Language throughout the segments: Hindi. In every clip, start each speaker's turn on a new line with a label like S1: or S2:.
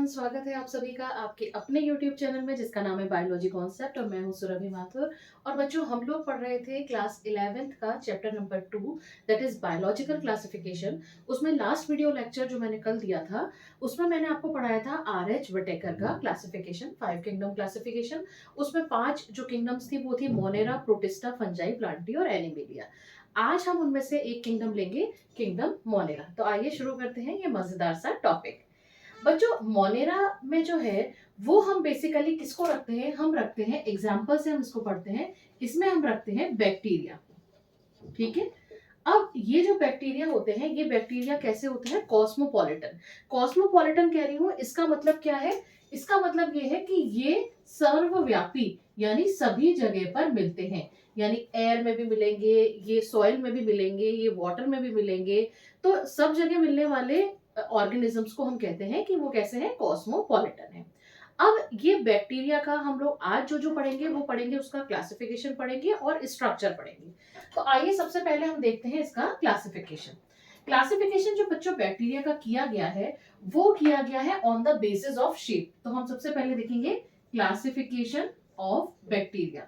S1: स्वागत है आप सभी का आपके अपने YouTube चैनल में जिसका नाम है बायोलॉजी कॉन्सेप्ट और मैं हूं सुरभि माथुर। और बच्चों, हम लोग पढ़ रहे थे क्लास 11th का chapter number 2, that is biological classification. उसमें लास्ट वीडियो लेक्चर जो मैंने कल दिया था उसमें मैंने आपको पढ़ाया था RH वटेकर का क्लासिफिकेशन, 5 किंगडम क्लासिफिकेशन। उसमें 5 जो किंगडम्स थी वो थी मोनेरा, प्रोटिस्टा, फंजाई, प्लांटी और एनिमेलिया। आज हम उनमें से एक किंगडम लेंगे, किंगडम मोनेरा। तो आइए शुरू करते हैं ये मजेदार सा टॉपिक। बच्चों, मोनेरा में जो है वो हम बेसिकली किसको रखते हैं? हम रखते हैं, एग्जाम्पल से हम इसको पढ़ते हैं, इसमें हम रखते हैं बैक्टीरिया। ठीक है। अब ये जो बैक्टीरिया होते हैं, ये बैक्टीरिया कैसे होते हैं? कॉस्मोपॉलिटन। कॉस्मोपॉलिटन कह रही हूं, इसका मतलब क्या है? इसका मतलब ये है कि ये सर्वव्यापी, यानी सभी जगह पर मिलते हैं। यानी एयर में भी मिलेंगे, ये सॉइल में भी मिलेंगे, ये वाटर में भी मिलेंगे। तो सब जगह मिलने वाले ऑर्गेनिजम्स को हम कहते हैं कि वो कैसे हैं? कॉस्मोपॉलिटन है। अब ये बैक्टीरिया का हम लोग आज जो जो पढ़ेंगे वो पढ़ेंगे, उसका क्लासिफिकेशन पढ़ेंगे और स्ट्रक्चर पढ़ेंगे। तो आइए सबसे पहले हम देखते हैं इसका क्लासिफिकेशन। क्लासिफिकेशन जो बच्चों बैक्टीरिया का किया गया है वो किया गया है on the basis of shape. तो हम सबसे पहले देखेंगे classification of bacteria,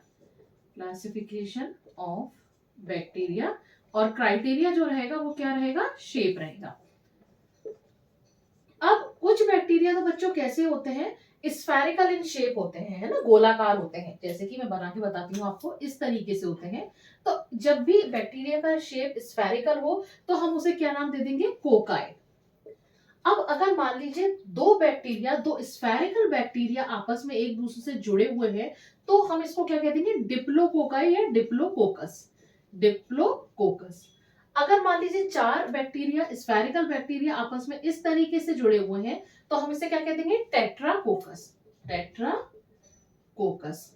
S1: classification of bacteria. और क्राइटेरिया जो रहेगा वो क्या रहेगा? शेप रहेगा। अब कुछ बैक्टीरिया तो बच्चों कैसे होते हैं? स्फेरिकल इन शेप होते हैं, है ना, गोलाकार होते हैं। जैसे कि मैं बना के बताती हूँ आपको, इस तरीके से होते हैं। तो जब भी बैक्टीरिया का शेप स्फेरिकल हो तो हम उसे क्या नाम दे देंगे? कोकाई। अब अगर मान लीजिए दो बैक्टीरिया, दो स्फेरिकल बैक्टीरिया आपस में एक दूसरे से जुड़े हुए हैं तो हम इसको क्या कह देंगे? डिप्लोकोकाई या डिप्लोकोकस। डिप्लोकोकस। अगर मान लीजिए चार बैक्टीरिया, स्फेरिकल बैक्टीरिया आपस में इस तरीके से जुड़े हुए हैं तो हम इसे क्या कह देंगे? टेट्राकोकस। टेट्राकोकस।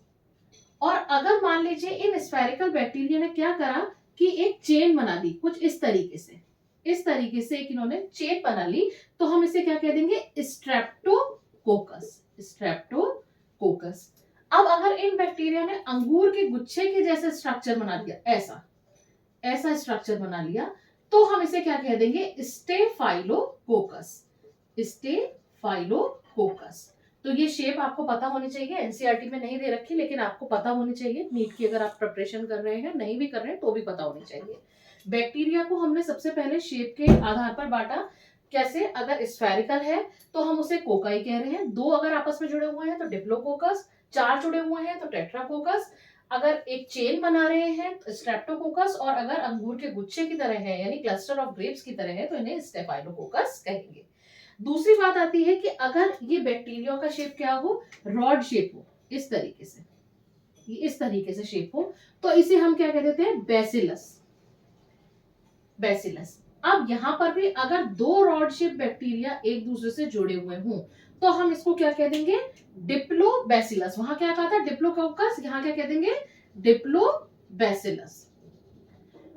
S1: और अगर मान लीजिए इन स्फेरिकल बैक्टीरिया ने क्या करा कि एक चेन बना दी कुछ इस तरीके से, इस तरीके से एक इन्होंने चेन बना ली, तो हम इसे क्या कह देंगे? स्ट्रेप्टोकोकस। स्ट्रेप्टोकोकस। अब अगर इन बैक्टीरिया ने अंगूर के गुच्छे के जैसे स्ट्रक्चर बना दिया, ऐसा ऐसा स्ट्रक्चर बना लिया, तो हम इसे क्या कह देंगे? स्टेफाइलोकोकस। स्टेफाइलोकोकस। तो ये शेप आपको पता होनी चाहिए, एनसीईआरटी में नहीं दे रखी लेकिन आपको पता होनी चाहिए। नीट की अगर आप प्रिपरेशन कर रहे हैं, नहीं भी कर रहे हैं तो भी पता होनी चाहिए। बैक्टीरिया को हमने सबसे पहले शेप के आधार पर बांटा। कैसे? अगर स्फेरिकल है तो हम उसे कोकाई कह रहे हैं, दो अगर आपस में जुड़े हुए हैं तो डिप्लोकोकस, चार जुड़े हुए हैं तो टेट्राकोकस, अगर एक चेन बना रहे हैं तो स्ट्रेप्टोकोकस, और अगर अंगूर के गुच्छे की तरह है यानी क्लस्टर ऑफ ग्रेप्स की तरह है तो इन्हें स्टेफाइलोकोकस कहेंगे। दूसरी बात आती है कि अगर ये बैक्टीरिया का शेप क्या हो? रॉड शेप हो, इस तरीके से, ये इस तरीके से शेप हो, तो इसे हम क्या कह देते हैं? बैसिलस। बैसिलस। अब यहां पर भी अगर दो रॉड शेप बैक्टीरिया एक दूसरे से जुड़े हुए हों तो हम इसको क्या कह देंगे? डिप्लोबैसिलस। वहां क्या कहा था? डिप्लोकोकस, यहां क्या कह देंगे? डिप्लोबैसिलस।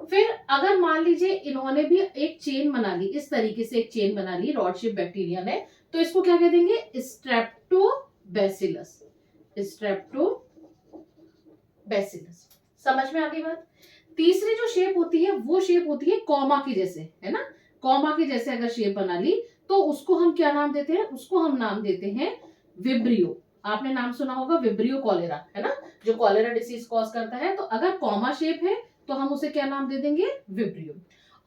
S1: फिर अगर मान लीजिए इन्होंने भी एक चेन बना ली, इस तरीके से एक चेन बना ली रॉड शेप बैक्टीरिया ने, तो इसको क्या कह देंगे? स्ट्रेप्टोबैसिलस। स्ट्रेप्टोबैसिलस। समझ में आ गई बात? तीसरी जो शेप होती है वो शेप होती है कॉमा की जैसे, है ना। कॉमा के जैसे अगर शेप बना ली तो उसको हम क्या नाम देते हैं? उसको हम नाम देते हैं विब्रियो। आपने नाम सुना होगा विब्रियो कॉलेरा, है ना, जो कॉलेरा डिसीज कॉज करता है। तो अगर कॉमा शेप है तो हम उसे क्या नाम दे देंगे? विब्रियो।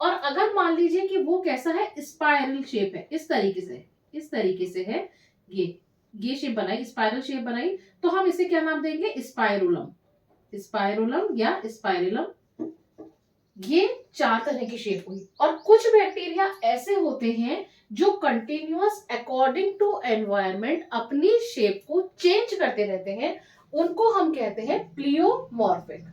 S1: और अगर मान लीजिए कि वो कैसा है? स्पाइरल शेप है, इस तरीके से, इस तरीके से है, ये शेप बनाई, स्पाइरल शेप बनाई, तो हम इसे क्या नाम देंगे? स्पाइरुलम। स्पाइरुलम या स्पाइरुलम। ये चार तरह की शेप हुई। और कुछ बैक्टीरिया ऐसे होते हैं जो कंटिन्यूअस अकॉर्डिंग टू एनवायरनमेंट अपनी शेप को चेंज करते रहते हैं, उनको हम कहते हैं प्लियोमॉर्फिक।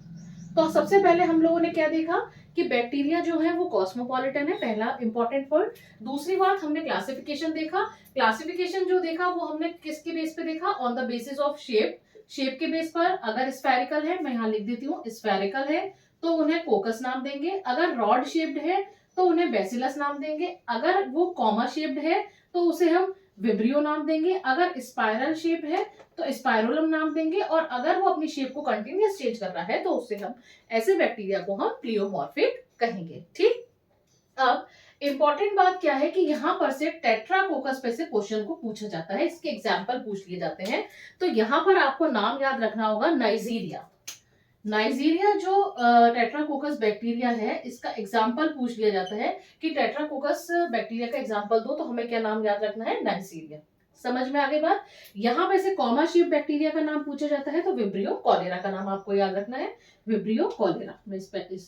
S1: तो सबसे पहले हम लोगों ने क्या देखा कि बैक्टीरिया जो है वो कॉस्मोपॉलिटन है, पहला इंपॉर्टेंट पॉइंट। दूसरी बात, हमने क्लासिफिकेशन देखा। क्लासिफिकेशन जो देखा वो हमने किसके बेस पे देखा? On the basis of shape. Shape के बेस पर अगर स्फेरिकल है, मैं यहां लिख देती हूँ, स्फेरिकल है तो उन्हें कोकस नाम देंगे। अगर रॉड शेप्ड है तो उन्हें बैसिलस नाम देंगे। अगर वो कॉमा शेप्ड है तो उसे हम विब्रियो नाम देंगे। अगर स्पाइरल शेप है तो स्पाइरोलम नाम देंगे। और अगर वो अपनी शेप को कंटिन्यूअस चेंज कर रहा है तो उससे हम, ऐसे बैक्टीरिया को हम प्लियोमॉर्फिक कहेंगे। ठीक। अब इंपॉर्टेंट बात क्या है कि यहाँ पर से टेट्राकोकस पे से क्वेश्चन को पूछा जाता है, इसके एग्जाम्पल पूछ लिए जाते हैं। तो यहाँ पर आपको नाम याद रखना होगा नाइजीरिया। नाइजीरिया जो टेट्राकोकस बैक्टीरिया है, इसका एग्जाम्पल पूछ लिया जाता है कि टेट्राकोकस बैक्टीरिया का एग्जाम्पल दो, तो हमें क्या नाम याद रखना है, नाइजीरिया। समझ में आ गई बात। यहाँ पे से कॉमा शेप बैक्टीरिया का नाम पूछा जाता है, तो विब्रियो कॉलेरा का नाम आपको याद रखना है, विब्रियो कॉलेरा। मैं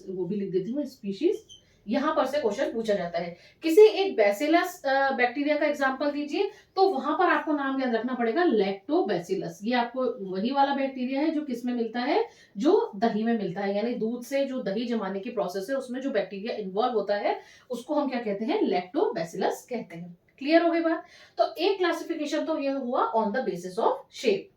S1: वो भी लिख देती हूँ, स्पीशीज। यहाँ पर से क्वेश्चन पूछा जाता है। किसी एक बैसिलस बैक्टीरिया का एग्जाम्पल दीजिए, तो वहां पर आपको नाम याद रखना पड़ेगा लैक्टोबैसिलस। ये आपको वही वाला बैक्टीरिया है जो किसमें मिलता है, जो दही में मिलता है, यानी दूध से जो दही जमाने की प्रोसेस है उसमें जो बैक्टीरिया इन्वॉल्व होता है उसको हम क्या कहते हैं, लैक्टोबैसिलस कहते हैं। क्लियर हो गई बात। तो एक क्लासिफिकेशन तो ये हुआ on the basis of shape.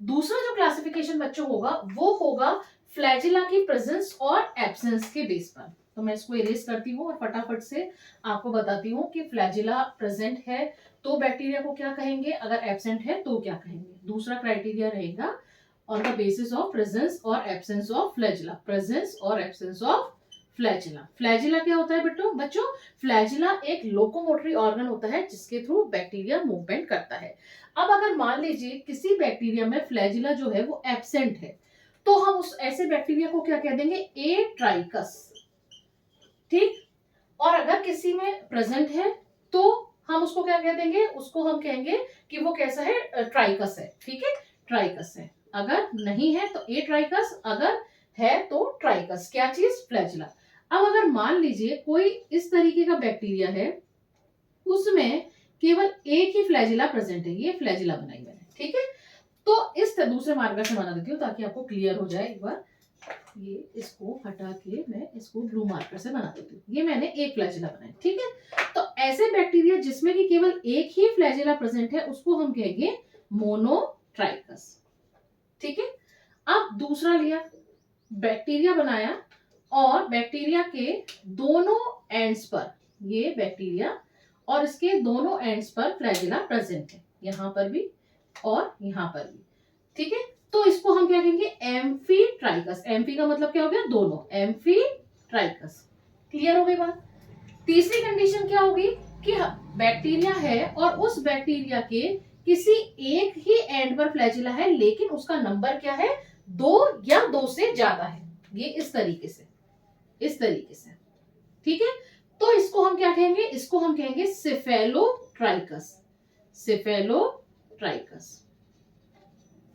S1: दूसरा जो क्लासिफिकेशन बच्चों होगा वो होगा फ्लैजिला की प्रेजेंस और एब्सेंस के बेस पर। तो मैं इसको इरेज करती हूँ और फटाफट से आपको बताती हूँ कि फ्लैजिला प्रेजेंट है तो बैक्टीरिया को क्या कहेंगे, अगर एब्सेंट है तो क्या कहेंगे। दूसरा क्राइटेरिया रहेगा on the basis of presence और एब्सेंस ऑफ फ्लैजिला, प्रेजेंस और एब्सेंस ऑफ फ्लैजिला। फ्लैजिला क्या होता है बच्चों, फ्लैजिला एक लोकोमोटरी ऑर्गन होता है जिसके थ्रू बैक्टीरिया मूवमेंट करता है। अब अगर मान लीजिए किसी बैक्टीरिया में फ्लैजिला जो है वो एब्सेंट है, तो हम उस ऐसे बैक्टीरिया को क्या कह देंगे, एट्राइकस। ठीक। और अगर किसी में प्रेजेंट है तो हम उसको क्या कह देंगे, उसको हम कहेंगे कि वो कैसा है, ट्राइकस है। ठीक है, ट्राइकस है। अगर नहीं है तो एट्राइकस, अगर है तो ट्राइकस। क्या चीज, फ्लैजिला। अब अगर मान लीजिए कोई इस तरीके का बैक्टीरिया है, उसमें केवल एक ही फ्लैजिला प्रेजेंट है, ये फ्लैजिला बनाई मैंने। ठीक है, तो इस दूसरे मार्कर से बना देती हूँ ताकि आपको क्लियर हो जाए एक बार। ये इसको हटा के मैं इसको ब्लू मार्कर से बना देती हूँ। ये मैंने एक फ्लैजिला बनाया। ठीक है, तो ऐसे बैक्टीरिया जिसमें कि केवल एक ही फ्लैजिला प्रेजेंट है उसको हम कहेंगे मोनोट्राइकस। ठीक है, अब दूसरा लिया, बैक्टीरिया बनाया और बैक्टीरिया के दोनों एंड्स पर, ये बैक्टीरिया और इसके दोनों एंड्स पर फ्लैजिला प्रेजेंट है, यहां पर भी और यहां पर भी। ठीक है, तो इसको हम क्या कहेंगे, एम्फीट्राइकस। एम्फी का मतलब क्या हो गया, दोनों, एम्फीट्राइकस। क्लियर हो गई बात। तीसरी कंडीशन क्या होगी कि बैक्टीरिया है और उस बैक्टीरिया के किसी एक ही एंड पर फ्लैजिला है, लेकिन उसका नंबर क्या है, 2 या 2 से ज्यादा है। ये इस तरीके से, इस तरीके से। ठीक है, तो इसको हम क्या कहेंगे, इसको हम कहेंगे सिफेलोट्राइकस, सिफेलोट्राइकस।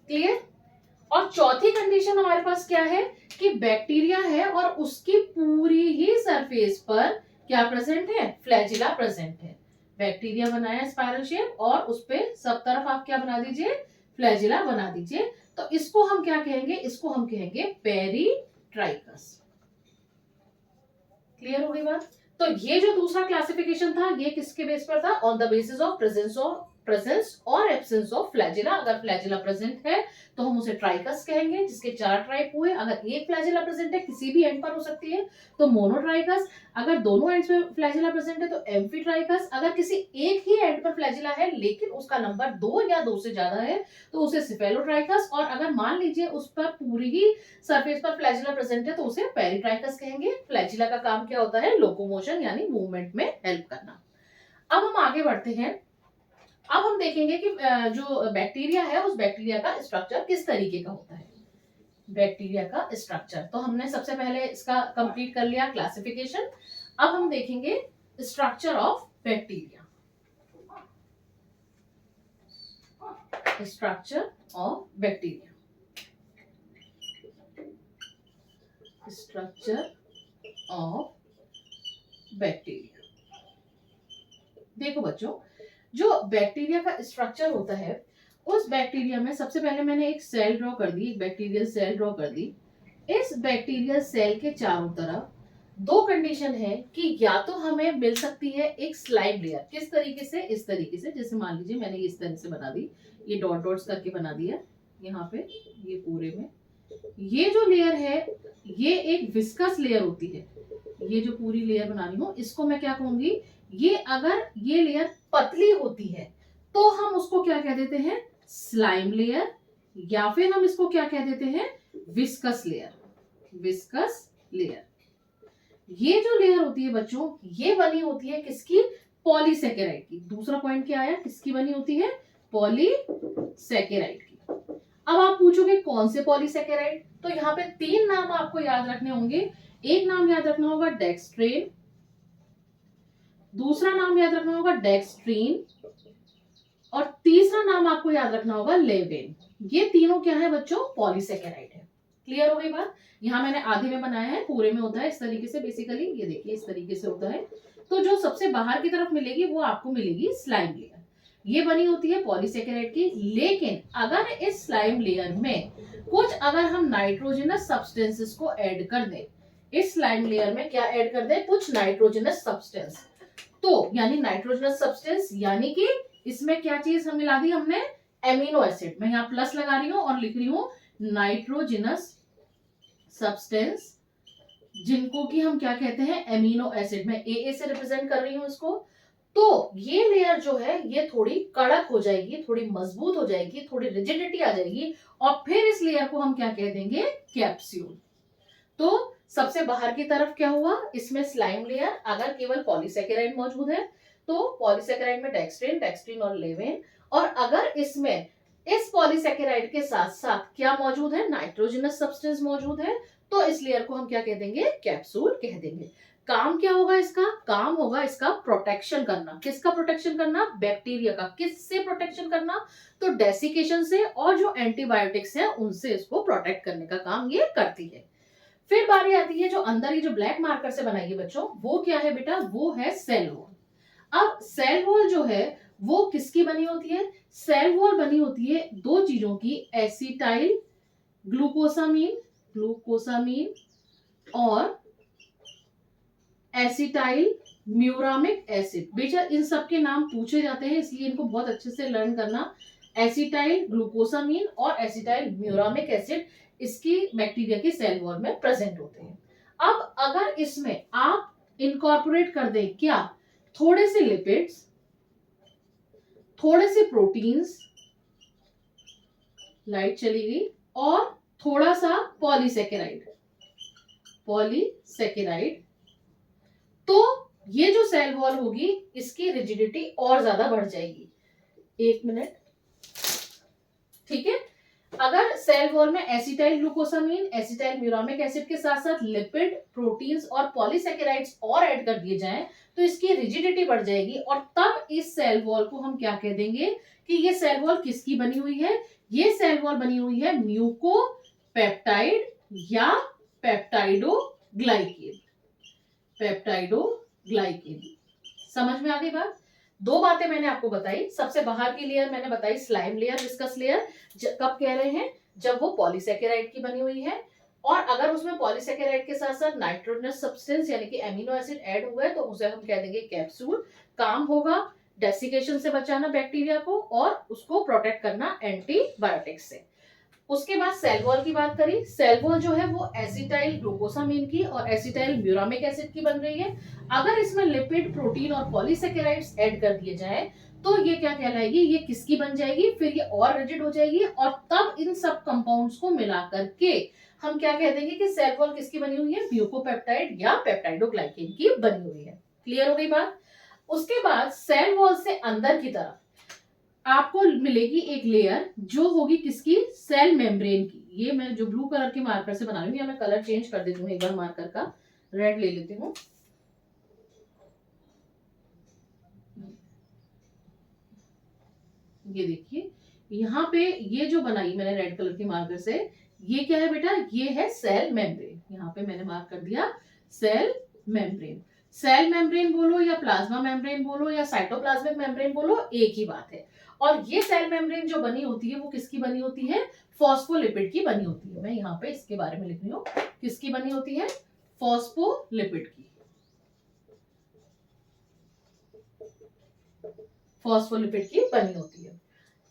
S1: क्लियर। और चौथी कंडीशन हमारे पास क्या है कि बैक्टीरिया है और उसकी पूरी ही सरफेस पर क्या प्रेजेंट है, फ्लैजिला प्रेजेंट है। बैक्टीरिया बनाया स्पाइरल शेप और उस पे सब तरफ आप क्या बना दीजिए, फ्लैजिला बना दीजिए। तो इसको हम क्या कहेंगे, इसको हम कहेंगे पेरीट्राइकस। क्लियर हो गई बात। तो ये जो दूसरा क्लासिफिकेशन था ये किसके बेस पर था, on the basis of presence और एब्सेंस ऑफ फ्लैजिला। अगर फ्लैजिला प्रेजेंट है तो हम उसे ट्राइकस कहेंगे, जिसके 4 टाइप हुए। अगर एक फ्लैजिला प्रेजेंट है, किसी भी एंड पर हो सकती है, तो मोनोट्राइकस। अगर दोनों एंड्स पे फ्लैजिला प्रेजेंट है तो एम्फीट्राइकस। अगर किसी एक ही एंड पर फ्लैजिला है लेकिन उसका नंबर 2 या 2 से ज्यादा है तो उसे सिफेलोट्राइकस। और अगर मान लीजिए उस पर पूरी ही सरफेस पर फ्लैजिला प्रेजेंट है तो उसे पेरीट्राइकस कहेंगे। फ्लैजिला का काम क्या होता है, लोकोमोशन यानी मूवमेंट में हेल्प करना। अब हम आगे बढ़ते हैं। अब हम देखेंगे कि जो बैक्टीरिया है उस बैक्टीरिया का स्ट्रक्चर किस तरीके का होता है। बैक्टीरिया का स्ट्रक्चर तो हमने सबसे पहले इसका कंप्लीट कर लिया, क्लासिफिकेशन। अब हम देखेंगे structure of bacteria. Structure of bacteria, structure of bacteria. देखो बच्चों, जो बैक्टीरिया का स्ट्रक्चर होता है उस बैक्टीरिया में सबसे पहले मैंने एक सेल ड्रॉ कर दी, एक बैक्टीरियल सेल ड्रॉ कर दी। इस बैक्टीरियल सेल के चारों तरफ 2 कंडीशन है कि या तो हमें मिल सकती है एक स्लाइम लेयर। किस तरीके से, इस तरीके से। जैसे मान लीजिए मैंने इस तरह से बना दी, ये डॉट डॉट्स करके बना दिया यहाँ पे, ये पूरे में। ये जो लेयर है ये एक विस्कस लेयर होती है। ये जो पूरी लेयर बना रही हूँ इसको मैं क्या कहूंगी, ये अगर ये लेयर पतली होती है तो हम उसको क्या कह देते हैं, स्लाइम लेयर, या फिर हम इसको क्या कह देते हैं, विस्कस लेयर, विस्कस लेयर। ये जो लेयर होती है बच्चों, ये बनी होती है किसकी? पॉलीसेकेराइड की। दूसरा पॉइंट क्या आया? किसकी बनी होती है? पॉलीसेकेराइड की। अब आप पूछोगे कौन से पॉलीसेकेराइड, तो यहाँ पे 3 नाम आपको याद रखने होंगे। एक नाम याद रखना होगा डेक्स्ट्रेन, दूसरा नाम याद रखना होगा डेक्स्ट्रीन, और तीसरा नाम आपको याद रखना होगा लेवेन। ये तीनों क्या है बच्चों? पॉलीसेकेराइड है। क्लियर हो गई बात? यहाँ मैंने आधे में बनाया है, पूरे में होता है इस तरीके से। बेसिकली ये देखिए इस तरीके से होता है। तो जो सबसे बाहर की तरफ मिलेगी वो आपको मिलेगी स्लाइम लेयर। ये बनी होती है पॉलीसेकेराइड की। लेकिन अगर इस स्लाइम लेयर में कुछ अगर हम नाइट्रोजनस सब्सटेंसेस को ऐड कर दें, इस स्लाइम लेयर में क्या ऐड कर दें? कुछ नाइट्रोजनस सब्सटेंस। तो यानी नाइट्रोजनस सब्सटेंस यानी कि इसमें क्या चीज हम मिला दी हमने? Amino acid. मैं यहाँ प्लस लगा रही हूँ और लिख रही हूँ नाइट्रोजनस सब्सटेंस, जिनको कि हम क्या कहते हैं? Amino acid. मैं ए से रिप्रेजेंट कर रही हूँ इसको। तो ये लेयर जो है ये थोड़ी कड़क हो जाएगी, थोड़ी मजबूत हो जाएगी, थोड़ी रिजिडिटी आ जाएगी, और फिर इस लेयर को हम क्या कह देंगे? कैप्सूल। तो सबसे बाहर की तरफ क्या हुआ? इसमें स्लाइम लेयर। अगर केवल पॉलीसेकेराइड मौजूद है तो पॉलीसेकेराइड में डेक्स्ट्रिन, डेक्स्ट्रिन और लेवेन। और अगर इसमें इस पॉलीसेकेराइड के साथ साथ क्या मौजूद है? नाइट्रोजनस सब्सटेंस मौजूद है, तो इस लेयर को हम क्या कह देंगे? कैप्सूल कह देंगे। काम क्या होगा इसका? काम होगा इसका प्रोटेक्शन करना। किसका प्रोटेक्शन करना? बैक्टीरिया का। किससे प्रोटेक्शन करना? तो डेसिकेशन से, और जो एंटीबायोटिक्स है उनसे इसको प्रोटेक्ट करने का काम ये करती है। फिर बारी आती है जो अंदर ये जो ब्लैक मार्कर से बनाई है बच्चों, वो क्या है बेटा? वो है सेल वॉल। अब सेल वॉल जो है वो किसकी बनी होती है? सेल वॉल बनी होती है दो चीजों की, एसिटाइल ग्लूकोसामीन, ग्लूकोसामीन और एसिटाइल म्यूरामिक एसिड। बेटा इन सब के नाम पूछे जाते हैं इसलिए इनको बहुत अच्छे से लर्न करना। एसिटाइल ग्लूकोसामीन और एसिटाइल म्यूरामिक एसिड इसकी बैक्टीरिया की सेल वॉल में प्रेजेंट होते हैं। अब अगर इसमें आप इनकॉर्पोरेट कर दें क्या? थोड़े से लिपिड्स, थोड़े से प्रोटीन्स, लाइट चली गई, और थोड़ा सा पॉलीसेकेराइड, पॉलीसेकेराइड, तो ये जो सेल वॉल होगी इसकी रिजिडिटी और ज्यादा बढ़ जाएगी। 1 मिनट, ठीक है। अगर सेल वॉल में acetyl glucosamine, acetyl muramic acid के साथ साथ लिपिड, प्रोटीन्स और पॉलीसेकेराइड्स और ऐड कर दिए जाएं तो इसकी रिजिडिटी बढ़ जाएगी, और तब इस सेल वॉल को हम क्या कह देंगे कि ये सेल वॉल किसकी बनी हुई है? ये सेल वॉल बनी हुई है म्यूकोपेप्टाइड या पेप्टाइडोग्लाइकेन, पेप्टाइडोग्लाइकेन। समझ में आ गई बात? दो बातें मैंने आपको बताई। सबसे बाहर की लेयर मैंने बताई स्लाइम लेयर, विस्कस लेयर। कब कह रहे हैं? जब वो पॉलीसेकेराइड की बनी हुई है, और अगर उसमें पॉलीसेकेराइड के साथ साथ नाइट्रोजनस सब्सटेंस यानी कि एमिनो एसिड ऐड हुआ है तो उसे हम कह देंगे कैप्सूल। काम होगा डेसिकेशन से बचाना बैक्टीरिया को, और उसको प्रोटेक्ट करना एंटीबायोटिक्स से। उसके बाद सेल वॉल की बात करी। सेल वॉल जो है वो एसिटाइल ग्लूकोसामीन की और एसिटाइल म्यूरामिक एसिड की बन रही है। अगर इसमें लिपिड, प्रोटीन और पॉलीसेकेराइड्स ऐड कर दिए जाए तो ये क्या कहलाएगी? ये किसकी बन जाएगी? फिर ये और रिजिड हो जाएगी, और तब इन सब कंपाउंड्स को मिला करके हम क्या कह देंगे कि सेल वॉल किसकी बनी हुई है? म्यूकोपेप्टाइड या पेप्टाइडोग्लाइकेन की बनी हुई है। क्लियर हो गई बात? उसके बाद सेल वॉल से अंदर की तरफ आपको मिलेगी एक लेयर जो होगी किसकी? सेल मेम्ब्रेन की। ये मैं जो ब्लू कलर के मार्कर से बना रही हूँ, या मैं कलर चेंज कर देती हूँ एक बार, मार्कर का रेड ले लेती हूँ। ये देखिए यहाँ पे ये जो बनाई मैंने रेड कलर के मार्कर से, ये क्या है बेटा? ये है सेल मेम्ब्रेन। यहाँ पे मैंने मार्क कर दिया सेल मेम्ब्रेन। सेल मेम्ब्रेन बोलो या प्लाज्मा मेम्ब्रेन बोलो या साइटोप्लाज्मिक मेम्ब्रेन बोलो, एक ही बात है। और ये सेल मेम्ब्रेन जो बनी होती है वो किसकी बनी होती है? फॉस्फोलिपिड की बनी होती है। मैं यहाँ पे इसके बारे में लिख रही हूँ, किसकी बनी होती है? फॉस्फोलिपिड की, फॉस्फोलिपिड की बनी होती है।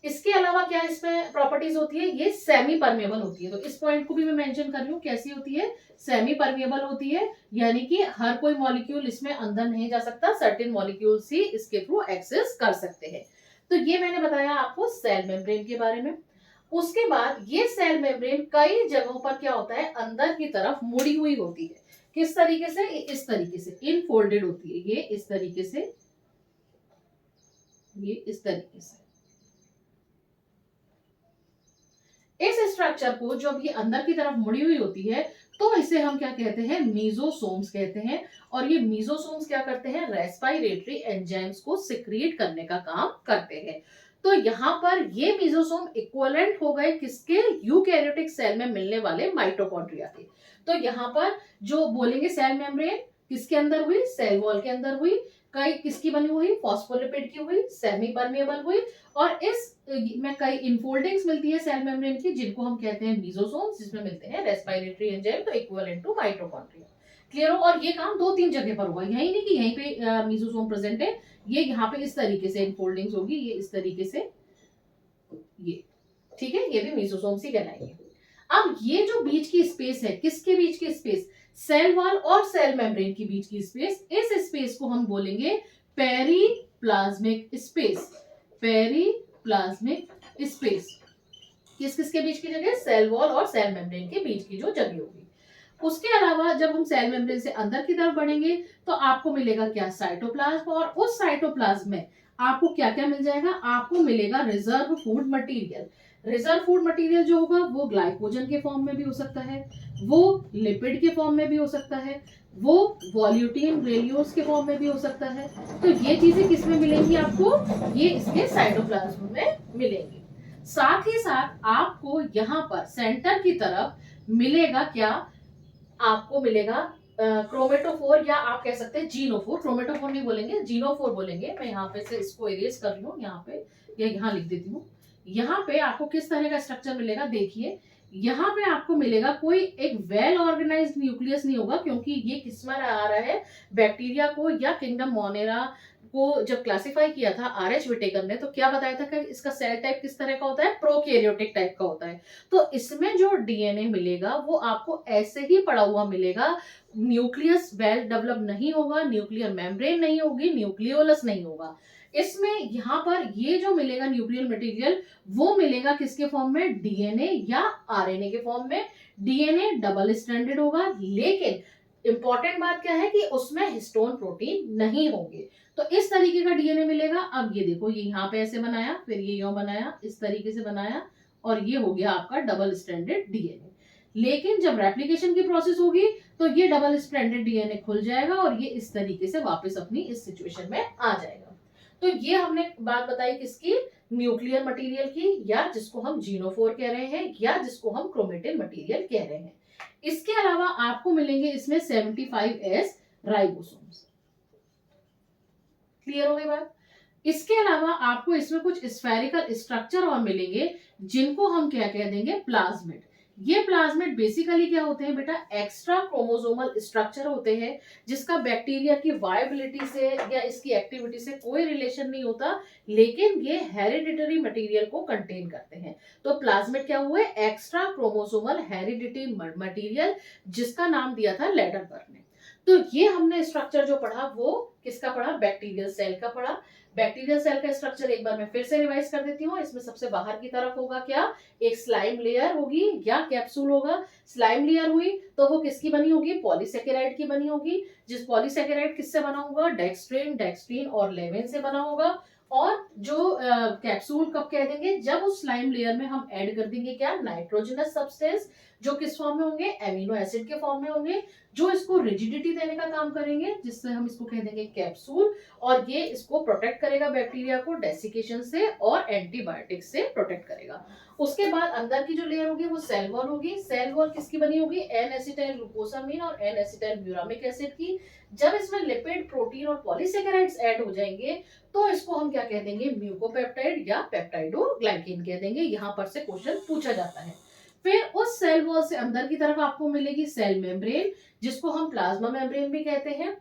S1: इसके अलावा क्या इसमें प्रॉपर्टीज होती है? ये सेमी परमेबल होती है। तो इस पॉइंट को भी मैं मेंशन कर रही हूँ, कैसी होती है? सेमी परमेबल होती है, यानी कि हर कोई मॉलिक्यूल इसमें अंदर नहीं जा सकता, सर्टेन मॉलिक्यूल्स ही इसके थ्रू एक्सेस कर सकते हैं। तो ये मैंने बताया आपको सेल मेम्ब्रेन के बारे में। उसके बाद ये सेल मेम्ब्रेन कई जगहों पर क्या होता है? अंदर की तरफ मुड़ी हुई होती है। किस तरीके से, इस तरीके से इनफोल्डेड होती है, ये इस तरीके से, ये इस तरीके से। इस स्ट्रक्चर को जब ये अंदर की तरफ मुड़ी हुई होती है तो इसे हम क्या कहते हैं, मीजोसोम्स कहते हैं। और ये मीजोसोम्स क्या करते हैं, रेस्पिरेटरी एंजाइम्स को सिक्रिएट करने का काम करते हैं। तो यहाँ पर ये मीजोसोम इक्विवेलेंट हो गए किसके, यूकैरियोटिक सेल में मिलने वाले माइटोकॉन्ड्रिया के। तो यहाँ पर जो बोलेंगे सेल मेम्ब्रेन किसके अंदर हुई, सेल वॉल के अंदर हुई, कई किसकी बनी हुई, फॉस्फोलिपिड की हुई, सेमी परमेबल हुई, और इस में कई इनफोल्डिंग्स मिलती है सेल मेम्ब्रेन की जिनको हम कहते हैं मीजोसोम्स, जिसमें मिलते हैं रेस्पिरेटरी एंजाइम, तो इक्विवेलेंट टू माइटोकॉन्ड्रिया। क्लियर हो। और ये काम 2-3 जगह पर होगा, यही नहीं कि यहीं पे मीजोसोम प्रेजेंट है, ये यहाँ पे इस तरीके से इनफोल्डिंग्स होगी, ये इस तरीके से, ये ठीक है, ये भी मीजोसोम्स ही कहलाएंगे। अब ये जो बीच की स्पेस है, किसके बीच की स्पेस, सेल वॉल और सेल मेम्ब्रेन के बीच की स्पेस, इस स्पेस को हम बोलेंगे पेरीप्लाज्मिक स्पेस। पेरीप्लाज्मिक स्पेस किस किसके बीच की जगह, सेल वॉल और सेल मेम्ब्रेन के बीच की जो जगह होगी। उसके अलावा जब हम सेल मेम्ब्रेन से अंदर की तरफ बढ़ेंगे तो आपको मिलेगा क्या, साइटोप्लाज्म, और उस साइटोप्लाज्म में आपको क्या क्या मिल जाएगा, आपको मिलेगा reserve food material. Reserve food material जो होगा वो ग्लाइकोजन के फॉर्म में भी हो सकता है, वो लिपिड के फॉर्म में भी हो सकता है, वो वॉल्यूटिन ग्रेन्यूल्स के फॉर्म में भी हो सकता है। तो ये चीजें किस में मिलेंगी आपको, ये इसके साइटोप्लाज्म में मिलेंगी। साथ ही साथ आपको यहाँ पर सेंटर की तरफ मिलेगा क्या, आपको मिलेगा क्रोमेटोफोर, या आप कह सकते हैं जीनोफोर। क्रोमेटोफोर नहीं बोलेंगे, जीनोफोर बोलेंगे। मैं यहाँ पे से इसको इरेज कर रही हूँ, यहाँ पे या यहाँ लिख देती हूँ। यहाँ पे आपको किस तरह का स्ट्रक्चर मिलेगा, देखिए यहाँ पे आपको मिलेगा कोई एक वेल ऑर्गेनाइज्ड न्यूक्लियस नहीं होगा, क्योंकि ये किस में आ रहा है, बैक्टीरिया को या किंगडम मोनेरा को जब क्लासिफाई किया था आर.एच. विटेकर ने, तो क्या बताया था कि इसका सेल टाइप किस तरह का होता है, प्रोकैरियोटिक टाइप का होता है। तो इसमें जो डीएनए मिलेगा वो आपको ऐसे ही पड़ा हुआ मिलेगा, न्यूक्लियस वेल डेवलप नहीं होगा, न्यूक्लियर मेम्ब्रेन नहीं होगी, न्यूक्लियोलस नहीं होगा। इसमें यहाँ पर ये जो मिलेगा न्यूक्लियर मटेरियल वो मिलेगा किसके फॉर्म में, डीएनए या आरएनए के फॉर्म में। डीएनए डबल स्ट्रैंडेड होगा, लेकिन इंपॉर्टेंट बात क्या है कि उसमें हिस्टोन प्रोटीन नहीं होंगे। तो इस तरीके का डीएनए मिलेगा। अब ये देखो, ये यहाँ पे ऐसे बनाया, फिर ये यूं बनाया, इस तरीके से बनाया, और ये हो गया आपका डबल स्ट्रैंडेड डीएनए। लेकिन जब रेप्लिकेशन की प्रोसेस होगी तो ये डबल स्ट्रैंडेड डीएनए खुल जाएगा और ये इस तरीके से वापस अपनी इस सिचुएशन में आ जाएगा। तो ये हमने बात बताई किसकी, न्यूक्लियर मटेरियल की, या जिसको हम जीनोफोर कह रहे हैं, या जिसको हम क्रोमेटिन मटेरियल कह रहे हैं। इसके अलावा आपको मिलेंगे इसमें 75S राइबोसोम्स। क्लियर हो गई बात। इसके अलावा आपको इसमें कुछ स्फेरिकल स्ट्रक्चर और मिलेंगे जिनको हम क्या कह देंगे, प्लाज्मिड। ये प्लाज्मिड बेसिकली क्या होते हैं बेटा, एक्स्ट्रा क्रोमोसोमल स्ट्रक्चर होते हैं जिसका बैक्टीरिया की वायबिलिटी से या इसकी एक्टिविटी से कोई रिलेशन नहीं होता, लेकिन ये हेरिडिटरी मटेरियल को कंटेन करते हैं। तो प्लाज्मिड क्या हुए, एक्स्ट्रा क्रोमोसोमल हेरिडिटरी मटेरियल, जिसका नाम दिया था लेडरबर्ग ने। तो ये हमने स्ट्रक्चर जो पढ़ा वो किसका पढ़ा, बैक्टीरियल सेल का पढ़ा। बैक्टीरियल सेल का स्ट्रक्चर एक बार मैं फिर से रिवाइज कर देती हूँ। इसमें सबसे बाहर की तरफ होगा क्या, एक स्लाइम लेयर होगी या कैप्सूल होगा। स्लाइम लेयर हुई तो वो किसकी बनी होगी, पॉलीसेकेराइड की बनी होगी। जिस पॉलीसेकेराइड किससे बना होगा, डेक्स्ट्रिन, डेक्स्ट्रीन और लेविन से बना होगा। और जो कैप्सूल कब कह देंगे, जब उस स्लाइम लेयर में हम ऐड कर देंगे क्या, नाइट्रोजनस सब्सटेंस, जो किस फॉर्म में होंगे, एमिनो एसिड के फॉर्म में होंगे, जो इसको रिजिडिटी देने का काम करेंगे, जिससे हम इसको कह देंगे कैप्सूल। और ये इसको प्रोटेक्ट करेगा बैक्टीरिया को डेसिकेशन से और एंटीबायोटिक से प्रोटेक्ट करेगा। उसके बाद अंदर की जो लेयर होगी वो सेल वॉल होगी। सेल वॉल किसकी बनी होगी, एन एसिटाइल ग्लूकोसामिन और एन एसिटाइल म्यूरामिक एसिड की। जब इसमें लिपिड, प्रोटीन और पॉलीसेकेराइड्स ऐड हो जाएंगे तो इसको हम क्या कह देंगे, म्यूकोपेप्टाइड या पेप्टाइडोग्लाइकेन कह देंगे। यहाँ पर से क्वेश्चन पूछा जाता है। फिर उस सेल वॉल से अंदर की तरफ आपको मिलेगी सेल मेम्ब्रेन, जिसको हम प्लाज्मा मेम्ब्रेन भी कहते हैं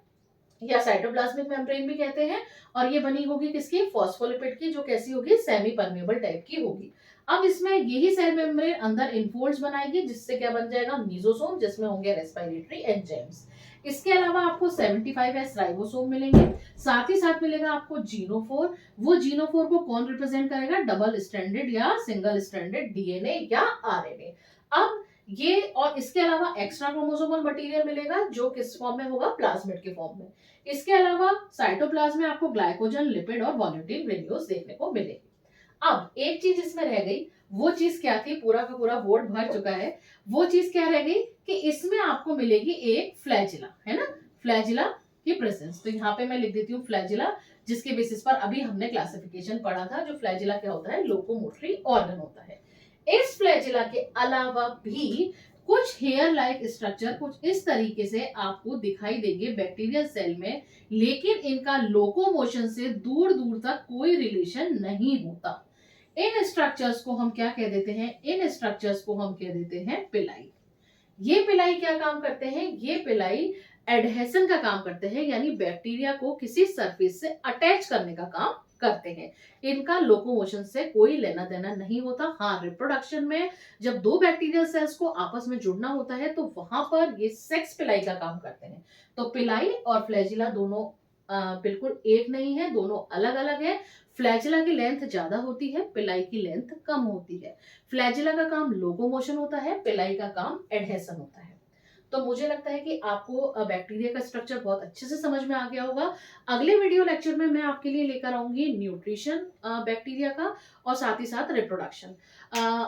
S1: या साइटोप्लाज्मिक मेम्ब्रेन भी कहते हैं। और ये बनी होगी किसकी, फॉस्फोलिपिड की, जो कैसी होगी, सेमी परमेबल टाइप की होगी। अब इसमें यही सेल मेम्ब्रेन अंदर इनफोल्ड्स बनाएगी, जिससे क्या बन जाएगा, मीजोसोम, जिसमें होंगे रेस्पिरेटरी एंजाइम्स। इसके अलावा आपको 75S राइबोसोम मिलेंगे। साथ ही साथ मिलेगा आपको जीनोफोर। वो जीनोफोर को कौन रिप्रेजेंट करेगा, डबल स्ट्रैंडेड या सिंगल स्ट्रैंडेड डीएनए या आरएनए। अब ये और इसके अलावा एक्स्ट्रा क्रोमोसोमल मटेरियल मिलेगा जो किस फॉर्म में होगा, प्लाज्मिड के फॉर्म में। इसके अलावा साइटोप्लाज्म में आपको ग्लाइकोजन, लिपिड और वॉल्यूटिन ग्रेन्यूल्स देखने को मिलेगी। अब एक चीज इसमें रह गई, वो चीज क्या थी, पूरा का पूरा बोर्ड भर चुका है। वो चीज क्या रह गई कि इसमें आपको मिलेगी एक फ्लैजिला, है ना, फ्लैजिला की प्रेजेंस। तो यहाँ पे मैं लिख देती हूँ फ्लैजिला, जिसके बेसिस पर अभी हमने क्लासिफिकेशन पढ़ा था। जो फ्लैजिला क्या होता है, लोकोमोटरी ऑर्गन होता है। इस फ्लैजिला के अलावा भी कुछ हेयर लाइक स्ट्रक्चर कुछ इस तरीके से आपको दिखाई देंगे बैक्टीरियल सेल में, लेकिन इनका लोकोमोशन से दूर दूर तक कोई रिलेशन नहीं होता। इन स्ट्रक्चर्स को हम क्या कह देते हैं, इन स्ट्रक्चर्स को हम कह देते हैं पिलाई। ये पिलाई क्या काम करते हैं, ये पिलाई एडहेशन का काम करते हैं, यानी बैक्टीरिया को किसी सरफेस से अटैच करने का काम करते हैं। इनका लोकोमोशन से कोई लेना देना नहीं होता। हाँ, रिप्रोडक्शन में जब दो बैक्टीरियल सेल्स को आपस में जुड़ना होता है तो वहां पर ये सेक्स पिलाई का काम करते हैं। तो पिलाई और फ्लैजिला दोनों बिल्कुल एक नहीं है, दोनों अलग अलग है। फ्लैजिला की लेंथ ज्यादा होती है, पिलाई की लेंथ कम होती है। फ्लैजिला का काम लोकोमोशन होता है, पिलाई का काम एडहेशन होता है। तो मुझे लगता है कि आपको बैक्टीरिया का स्ट्रक्चर बहुत अच्छे से समझ में आ गया होगा। अगले वीडियो लेक्चर में मैं आपके लिए लेकर आऊंगी न्यूट्रिशन बैक्टीरिया का, और साथ ही साथ रिप्रोडक्शन।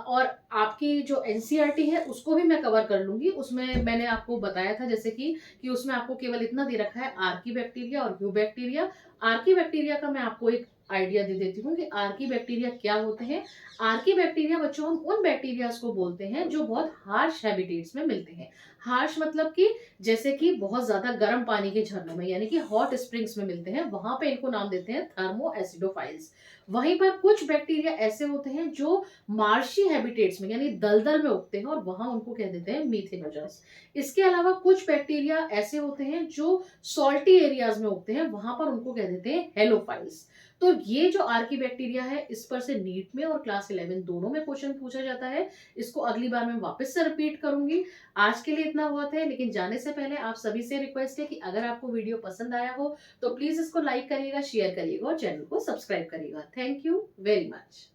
S1: और आपकी जो एनसीईआरटी है उसको भी मैं कवर कर लूंगी। उसमें मैंने आपको बताया था जैसे कि उसमें आपको केवल इतना दे रखा है, आर्की बैक्टीरिया और यू बैक्टीरिया। आर्की बैक्टीरिया का मैं आपको एक आइडिया दे देती हूँ कि आर्की बैक्टीरिया क्या होते हैं। आर्की बैक्टीरिया बच्चों, हम उन बैक्टीरिया को बोलते हैं जो बहुत हार्श हैबिटेट्स में मिलते हैं। हार्श मतलब कि जैसे कि बहुत ज्यादा गर्म पानी के झरनों में, यानी कि हॉट स्प्रिंग्स में मिलते हैं, वहां पे इनको नाम देते हैं थर्मो एसिडोफाइल्स। वहीं पर कुछ बैक्टीरिया ऐसे होते हैं जो मार्शी हैबिटेट्स में यानी दलदल में उगते हैं, और वहां उनको कह देते हैं मीथेनोजन्स। इसके अलावा कुछ बैक्टीरिया ऐसे होते हैं जो सॉल्टी एरियाज में उगते हैं, वहां पर उनको कह देते हैं हेलोफाइल्स। तो ये जो आर्की बैक्टीरिया है, इस पर से नीट में और क्लास 11 दोनों में क्वेश्चन पूछा जाता है। इसको अगली बार मैं वापस से रिपीट करूंगी। आज के लिए इतना बहुत है, लेकिन जाने से पहले आप सभी से रिक्वेस्ट है कि अगर आपको वीडियो पसंद आया हो तो प्लीज इसको लाइक करिएगा, शेयर करिएगा और चैनल को सब्सक्राइब करिएगा। Thank you very much.